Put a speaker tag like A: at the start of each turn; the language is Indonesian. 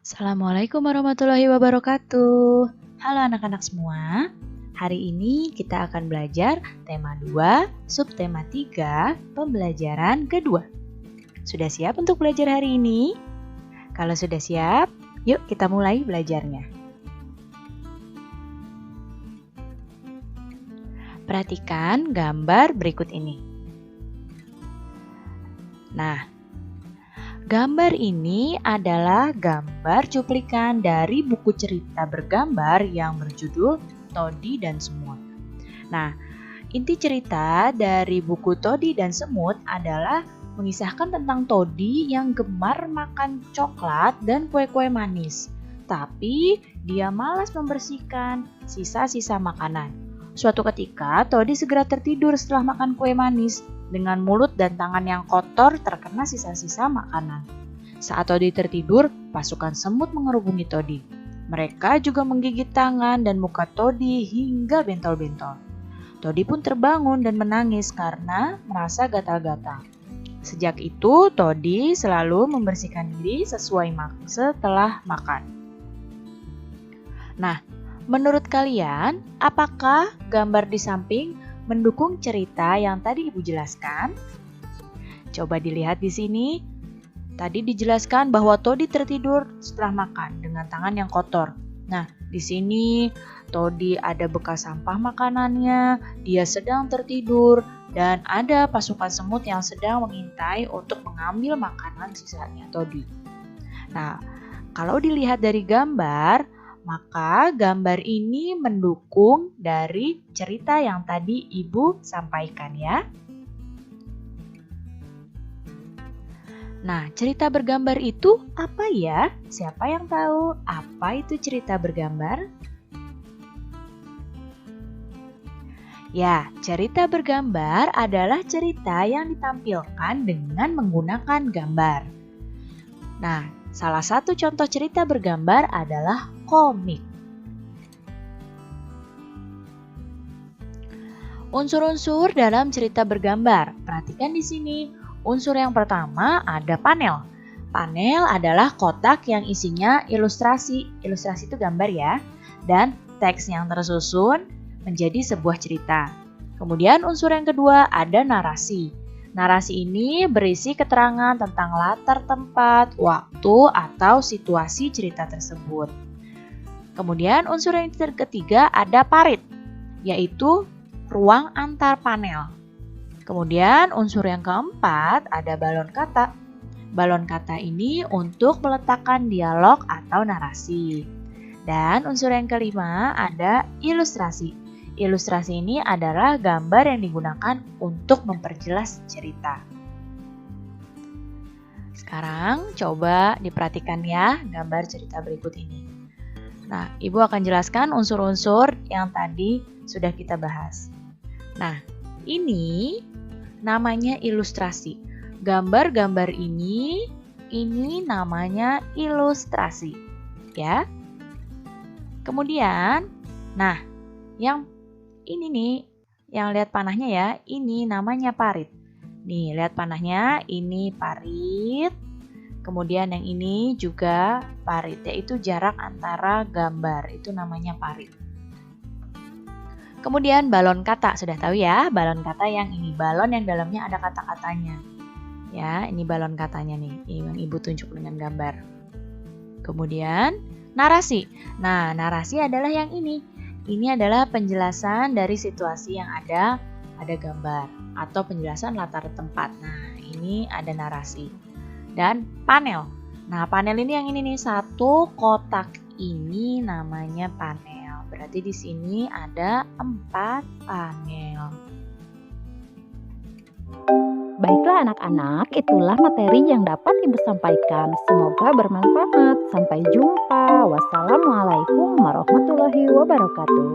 A: Assalamualaikum warahmatullahi wabarakatuh. Halo anak-anak semua. Hari ini kita akan belajar tema 2, subtema 3, pembelajaran kedua. Sudah siap untuk belajar hari ini? Kalau sudah siap, yuk kita mulai belajarnya. Perhatikan gambar berikut ini. Nah, gambar ini adalah gambar cuplikan dari buku cerita bergambar yang berjudul Todi dan Semut. Nah, inti cerita dari buku Todi dan Semut adalah mengisahkan tentang Todi yang gemar makan coklat dan kue-kue manis. Tapi dia malas membersihkan sisa-sisa makanan. Suatu ketika, Todi segera tertidur setelah makan kue manis. Dengan mulut dan tangan yang kotor terkena sisa-sisa makanan. Saat Todi tertidur, pasukan semut mengerubungi Todi. Mereka juga menggigit tangan dan muka Todi hingga bentol-bentol. Todi pun terbangun dan menangis karena merasa gatal-gatal. Sejak itu, Todi selalu membersihkan diri setelah makan. Nah, menurut kalian, apakah gambar di samping mendukung cerita yang tadi Ibu jelaskan? Coba dilihat di sini. Tadi dijelaskan bahwa Todi tertidur setelah makan dengan tangan yang kotor. Nah, di sini Todi ada bekas sampah makanannya, dia sedang tertidur, dan ada pasukan semut yang sedang mengintai untuk mengambil makanan sisanya Todi. Nah, kalau dilihat dari gambar, maka gambar ini mendukung dari cerita yang tadi Ibu sampaikan ya. Nah, cerita bergambar itu apa ya? Siapa yang tahu apa itu cerita bergambar? Ya, cerita bergambar adalah cerita yang ditampilkan dengan menggunakan gambar. Nah, salah satu contoh cerita bergambar adalah komik. Unsur-unsur dalam cerita bergambar. Perhatikan di sini. Unsur yang pertama ada panel. Panel adalah kotak yang isinya ilustrasi. Ilustrasi itu gambar ya. Dan teks yang tersusun menjadi sebuah cerita. Kemudian unsur yang kedua ada narasi. Narasi ini berisi keterangan tentang latar tempat, waktu, atau situasi cerita tersebut. Kemudian unsur yang ketiga ada parit, yaitu ruang antar panel. Kemudian unsur yang keempat ada balon kata. Balon kata ini untuk meletakkan dialog atau narasi. Dan unsur yang kelima ada ilustrasi. Ilustrasi ini adalah gambar yang digunakan untuk memperjelas cerita. Sekarang coba diperhatikan ya gambar cerita berikut ini. Nah, Ibu akan jelaskan unsur-unsur yang tadi sudah kita bahas. Nah, ini namanya ilustrasi. Gambar-gambar ini namanya ilustrasi, ya. Kemudian, nah, yang ini nih, yang lihat panahnya ya, ini namanya parit. Nih, lihat panahnya, ini parit. Kemudian yang ini juga parit, yaitu jarak antara gambar, itu namanya parit. Kemudian balon kata, sudah tahu ya, balon kata yang ini, balon yang dalamnya ada kata-katanya. Ya, ini balon katanya nih, yang Ibu tunjuk dengan gambar. Kemudian narasi. Nah, narasi adalah yang ini. Ini adalah penjelasan dari situasi yang ada pada gambar atau penjelasan latar tempat. Nah, ini ada narasi. Dan panel. Nah, panel ini yang ini nih, satu kotak ini namanya panel. Berarti di sini ada 4 panel.
B: Baiklah anak-anak, itulah materi yang dapat Ibu sampaikan. Semoga bermanfaat. Sampai jumpa. Wassalamualaikum warahmatullahi wabarakatuh.